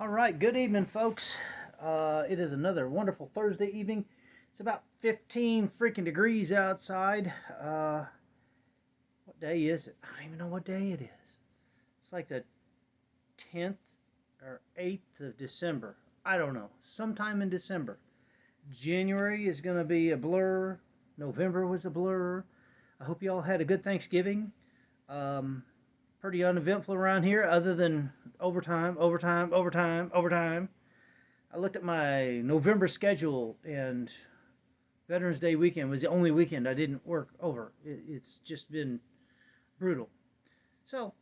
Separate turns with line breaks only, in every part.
All right, good evening, folks. It is another wonderful Thursday evening. It's about 15 freaking degrees outside. What day is it? I don't even know what day it is. It's like the 10th or 8th of December. I don't know. Sometime in December. January is going to be a blur. November was a blur. I hope you all had a good Thanksgiving. Um, Pretty uneventful around here, other than overtime, overtime, overtime, overtime. I looked at my November schedule, and Veterans Day weekend was the only weekend I didn't work over. It's just been brutal. So,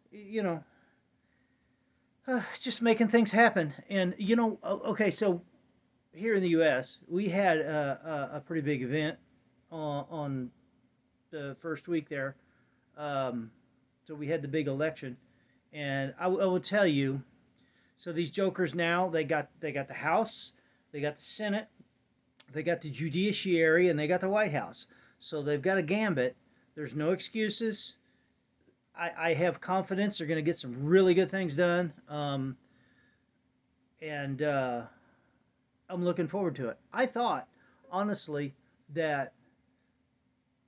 just making things happen. And, okay, so here in the U.S., we had a pretty big event on the first week there. Um, so we had the big election, and I will tell you. So these jokers now they got the House, they got the Senate, they got the Judiciary, and they got the White House. So they've got a gambit. There's no excuses. I have confidence they're going to get some really good things done, and I'm looking forward to it. I thought honestly that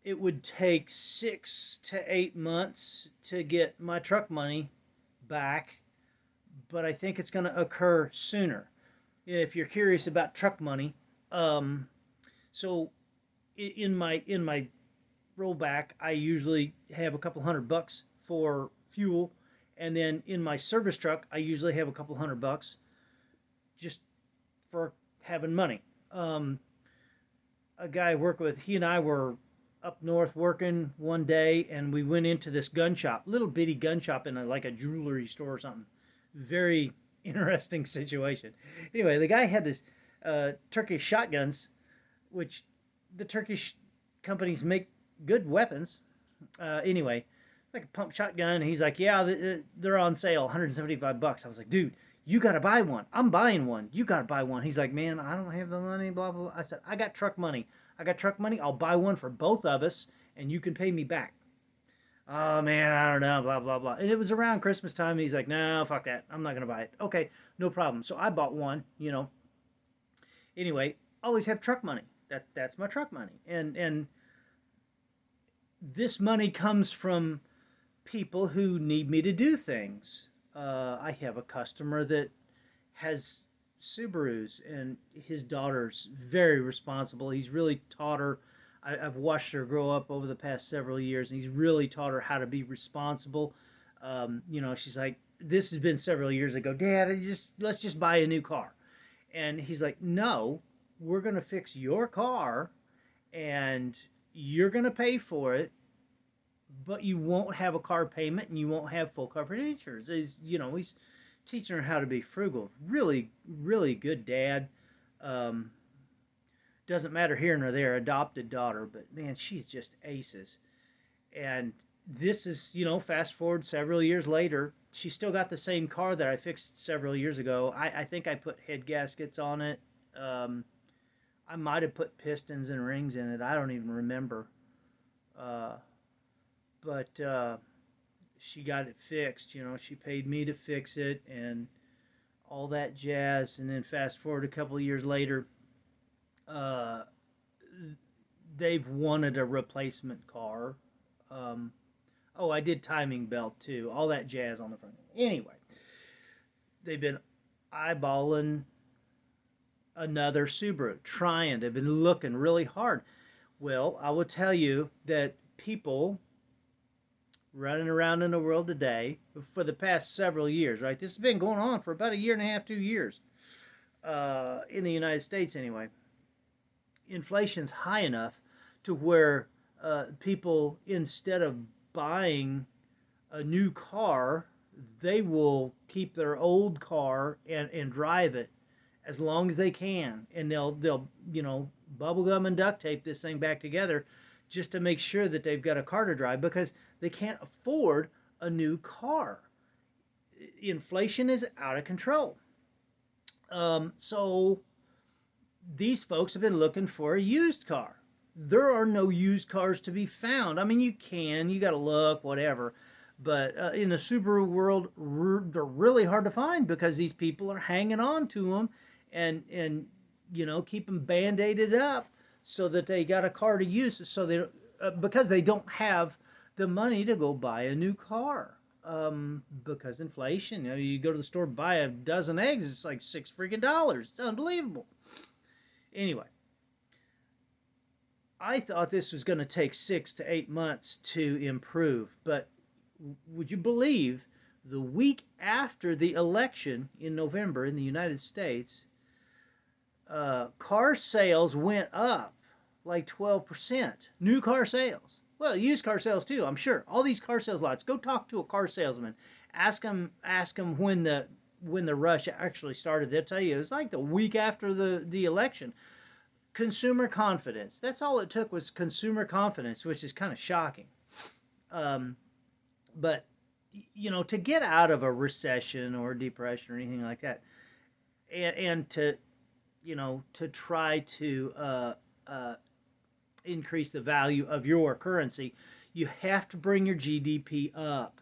it would take 6 to 8 months to get my truck money back, but I think it's going to occur sooner. If you're curious about truck money, um, so in my rollback, I usually have a couple $100 for fuel, and then in my service truck, I usually have a couple $100 just for having money. A guy I work with, he and I were up north working one day, and we went into this gun shop, little bitty gun shop in like a jewelry store or something. Very interesting situation. Anyway, the guy had this Turkish shotguns, which the Turkish companies make good weapons. Anyway, like a pump shotgun. And he's like, yeah, they're on sale, $175. I was like, dude, you got to buy one. I'm buying one. You got to buy one. He's like, man, I don't have the money, blah, blah, blah. I said, I got truck money. I got truck money. I'll buy one for both of us, and you can pay me back. Oh, man, I don't know, blah, blah, blah. And it was around Christmas time. And he's like, no, fuck that. I'm not going to buy it. Okay, no problem. So I bought one. Anyway, always have truck money. That's my truck money. And this money comes from people who need me to do things. I have a customer that has Subarus, and his daughter's very responsible. He's really taught her. Have watched her grow up over the past several years, and he's really taught her how to be responsible. She's like, "This has been several years ago, Dad. Let's just buy a new car," and he's like, "No, we're gonna fix your car, and you're gonna pay for it, but you won't have a car payment and you won't have full coverage insurance." He's teaching her how to be frugal. Really, really good dad. Um, doesn't matter here nor there, adopted daughter, but man, she's just aces. And this is, fast forward several years later, she's still got the same car that I fixed several years ago. I think I put head gaskets on it. Um, I might have put pistons and rings in it. I don't even remember. Uh, but she got it fixed. She paid me to fix it and all that jazz. And then fast forward a couple of years later, uh, they've wanted a replacement car. Um, oh, I did timing belt too. All that jazz on the front. Anyway, they've been eyeballing another Subaru, trying. They've been looking really hard. Well, I will tell you that people running around in the world today for the past several years, right? This has been going on for about a year and a half, 2 years, in the United States anyway. Inflation's high enough to where people, instead of buying a new car, they will keep their old car and drive it as long as they can, and they'll bubble gum and duct tape this thing back together just to make sure that they've got a car to drive because they can't afford a new car. Inflation is out of control. So these folks have been looking for a used car. There are no used cars to be found. I mean, you got to look, whatever. But in the Subaru world, they're really hard to find because these people are hanging on to them, and keep them band-aided up so that they got a car to use. So they because they don't have the money to go buy a new car. Because inflation, you go to the store, buy a dozen eggs, it's like $6 freaking. It's unbelievable. Anyway, I thought this was going to take 6 to 8 months to improve, but would you believe the week after the election in November in the United States, car sales went up like 12%. New car sales. Well, used car sales too, I'm sure. All these car sales lots. Go talk to a car salesman. Ask them when the rush actually started. They'll tell you it was like the week after the election. Consumer confidence. That's all it took was consumer confidence, which is kind of shocking. But to get out of a recession or depression or anything like that, and to try to increase the value of your currency, you have to bring your GDP up.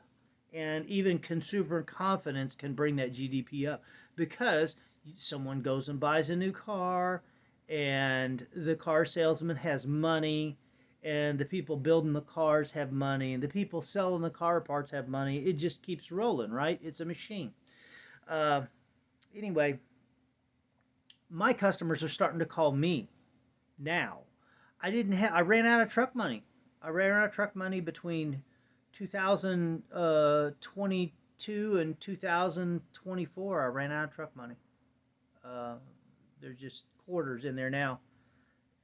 And even consumer confidence can bring that GDP up because someone goes and buys a new car, and the car salesman has money, and the people building the cars have money, and the people selling the car parts have money. It just keeps rolling, right? It's a machine. Anyway, my customers are starting to call me now. I ran out of truck money. I ran out of truck money between 2022 and 2024. I ran out of truck money. There's just quarters in there now.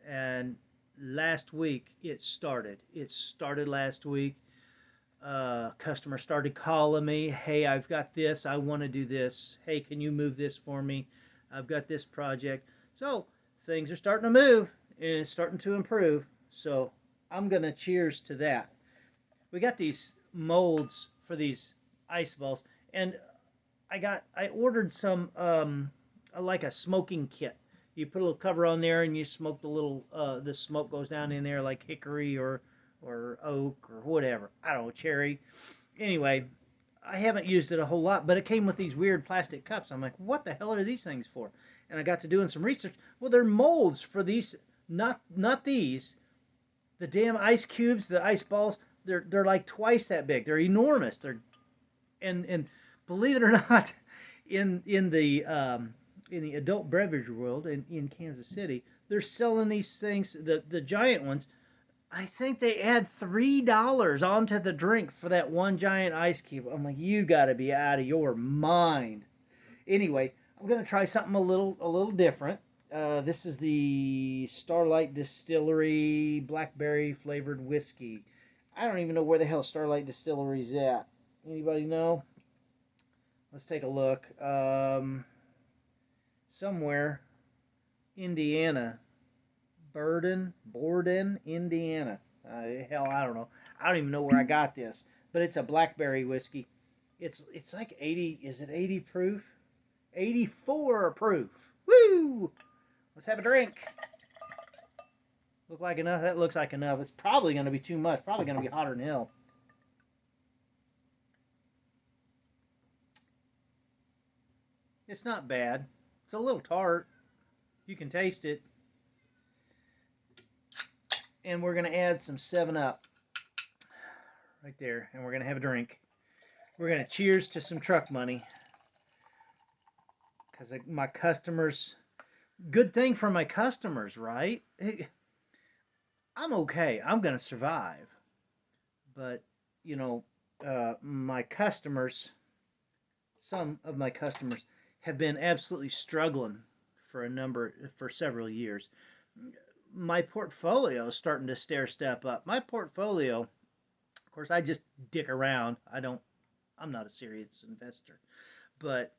And last week it started. It started last week. Customers started calling me. Hey, I've got this. I want to do this. Hey, can you move this for me? I've got this project. So things are starting to move and it's starting to improve. So I'm going to cheers to that. We got these molds for these ice balls, and I ordered some like a smoking kit. You put a little cover on there and you smoke the smoke goes down in there like hickory or oak or whatever. I don't know, cherry. Anyway, I haven't used it a whole lot, but it came with these weird plastic cups. I'm like, what the hell are these things for? And I got to doing some research. Well, they're molds for these, not these. The damn ice cubes, the ice balls, they're like twice that big. They're enormous. And believe it or not, in the adult beverage world in Kansas City, they're selling these things, the giant ones. I think they add $3 onto the drink for that one giant ice cube. I'm like, you got to be out of your mind. Anyway, I'm gonna try something a little different. This is the Starlight Distillery blackberry flavored whiskey. I don't even know where the hell Starlight Distillery's at. Anybody know? Let's take a look. Somewhere, Indiana. Borden, Indiana. Hell, I don't know. I don't even know where I got this, but it's a blackberry whiskey. It's like 80. Is it 80 proof? 84 proof. Woo! Let's have a drink. Look like enough? That looks like enough. It's probably going to be too much. Probably going to be hotter than hell. It's not bad. It's a little tart. You can taste it. And we're going to add some 7-Up right there. And we're going to have a drink. We're going to cheers to some truck money. Because my customers... Good thing for my customers, right? Hey, I'm okay. I'm going to survive. But, my customers... Some of my customers have been absolutely struggling for several years. My portfolio is starting to step up. My portfolio, of course, I just dick around. I'm not a serious investor. But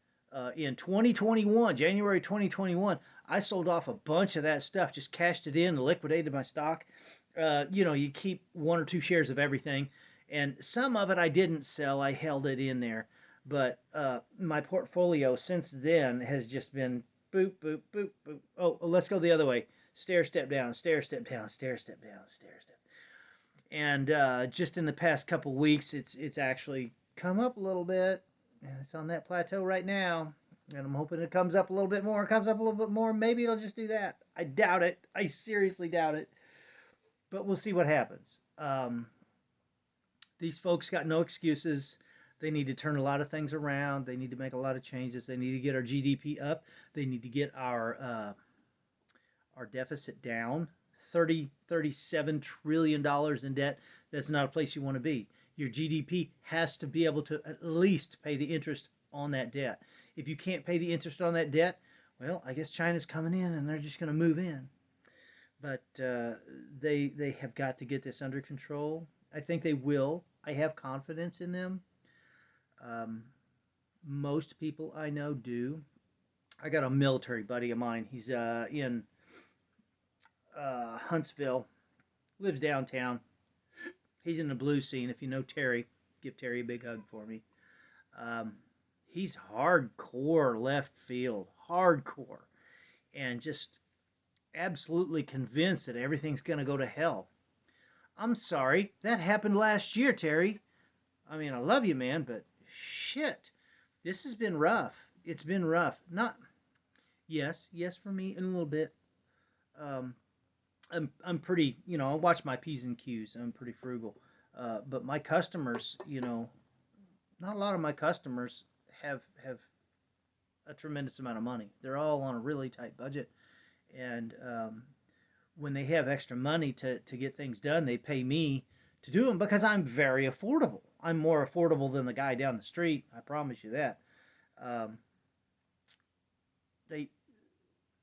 in 2021, January 2021, I sold off a bunch of that stuff, just cashed it in, liquidated my stock. You keep 1 or 2 shares of everything. And some of it I didn't sell. I held it in there. But my portfolio since then has just been boop, boop, boop, boop. Oh, let's go the other way. Stair, step down, stair, step down, stair, step down, stair, step. And just in the past couple weeks, it's actually come up a little bit, and it's on that plateau right now. And I'm hoping it comes up a little bit more. It comes up a little bit more. Maybe it'll just do that. I doubt it. I seriously doubt it. But we'll see what happens. These folks got no excuses. They need to turn a lot of things around. They need to make a lot of changes. They need to get our GDP up. They need to get our deficit down. 37 trillion dollars in debt. That's not a place you want to be. Your GDP has to be able to at least pay the interest on that debt. If you can't pay the interest on that debt, well, I guess China's coming in and they're just going to move in. But they have got to get this under control. I think they will. I have confidence in them. Um, Most people I know do. I got a military buddy of mine. He's in Huntsville, lives downtown. He's in the blues scene. If you know Terry, give Terry a big hug for me. Um, he's hardcore left field, hardcore, and just absolutely convinced that everything's going to go to hell. I'm sorry, that happened last year, Terry. I mean, I love you, man, but shit, this has been rough. It's been rough. Not, yes for me in a little bit. Um, I'm pretty, I watch my P's and Q's. I'm pretty frugal. But my customers, not a lot of my customers have a tremendous amount of money. They're all on a really tight budget, and when they have extra money to get things done, they pay me to do them because I'm very affordable. I'm more affordable than the guy down the street. I promise you that. Um, they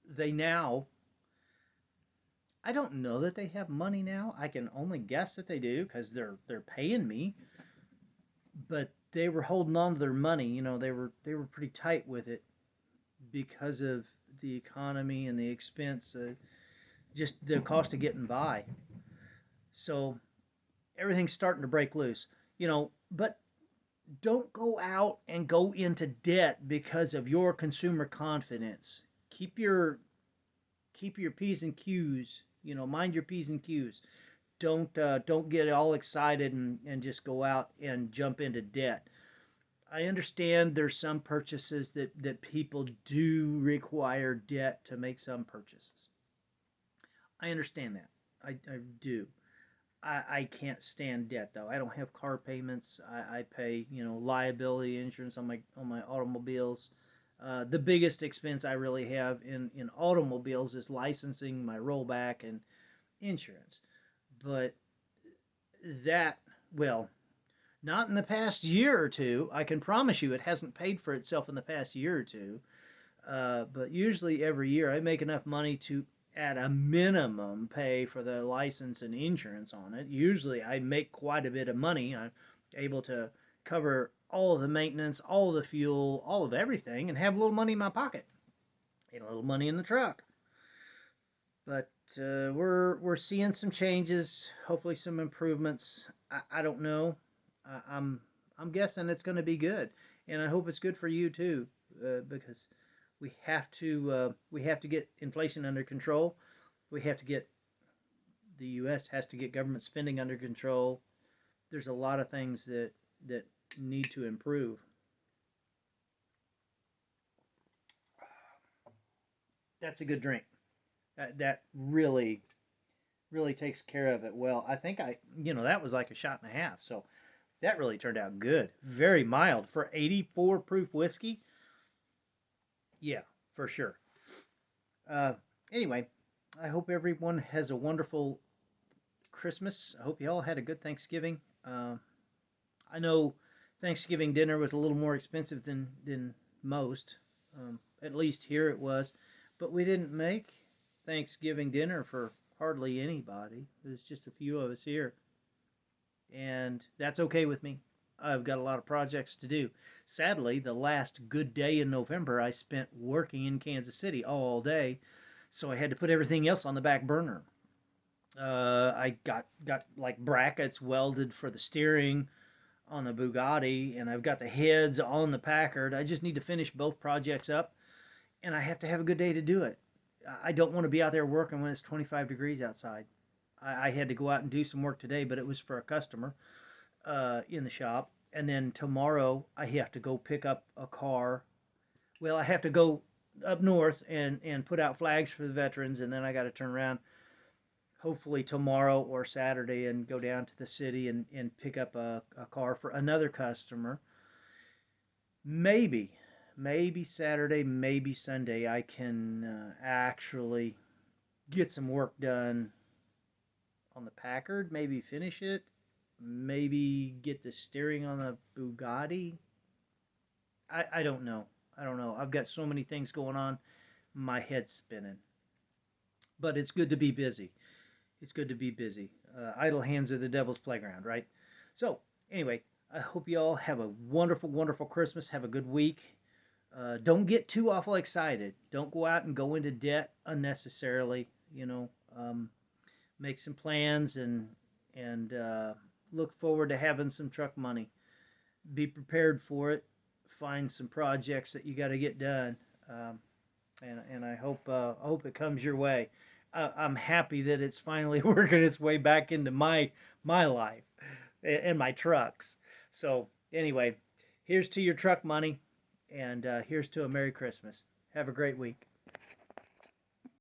they now. I don't know that they have money now. I can only guess that they do because they're paying me. But they were holding on to their money. They were pretty tight with it because of the economy and the expense, just the cost of getting by. So everything's starting to break loose. But don't go out and go into debt because of your consumer confidence. Keep your p's and q's. Mind your p's and q's. Don't get all excited and just go out and jump into debt. I understand there's some purchases that people do require debt to make some purchases. I understand that. I do. I can't stand debt though. I don't have car payments. I pay liability insurance on my automobiles. The biggest expense I really have in automobiles is licensing, my rollback, and insurance. But that, well, not in the past year or two. I can promise you it hasn't paid for itself in the past year or two. But usually every year I make enough money to, at a minimum, pay for the license and insurance on it. Usually I make quite a bit of money. I'm able to cover all of the maintenance, all of the fuel, all of everything, and have a little money in my pocket and a little money in the truck. But we're seeing some changes, hopefully some improvements. I don't know. I'm guessing it's going to be good, and I hope it's good for you too, because we have to get inflation under control. We have to get the U.S. has to get government spending under control. There's a lot of things that need to improve. That's a good drink. That really really takes care of it well. I think that was like a shot and a half. So that really turned out good. Very mild for 84 proof whiskey. Yeah, for sure. Uh, anyway, I hope everyone has a wonderful Christmas. I hope you all had a good Thanksgiving. I know Thanksgiving dinner was a little more expensive than most. At least here it was. But we didn't make Thanksgiving dinner for hardly anybody. There's just a few of us here. And that's okay with me. I've got a lot of projects to do. Sadly, the last good day in November, I spent working in Kansas City all day, so I had to put everything else on the back burner. I got like brackets welded for the steering on the Bugatti, and I've got the heads on the Packard. I just need to finish both projects up, and I have to have a good day to do it. I don't want to be out there working when it's 25 degrees outside. I had to go out and do some work today, but it was for a customer in the shop. And then tomorrow I have to go pick up a car. Well, I have to go up north and put out flags for the veterans, and then I got to turn around hopefully tomorrow or Saturday and go down to the city and pick up a car for another customer. Maybe, maybe Saturday, maybe Sunday, I can actually get some work done on the Packard, maybe finish it, maybe get the steering on the Bugatti. I don't know. I don't know. I've got so many things going on, my head's spinning. But it's good to be busy. It's good to be busy. Idle hands are the devil's playground, right? So, anyway, I hope you all have a wonderful, wonderful Christmas. Have a good week. Don't get too awful excited. Don't go out and go into debt unnecessarily. Make some plans and look forward to having some truck money. Be prepared for it. Find some projects that you got to get done, and I hope it comes your way. I'm happy that it's finally working its way back into my life and my trucks. So anyway, here's to your truck money, and here's to a Merry Christmas. Have a great week.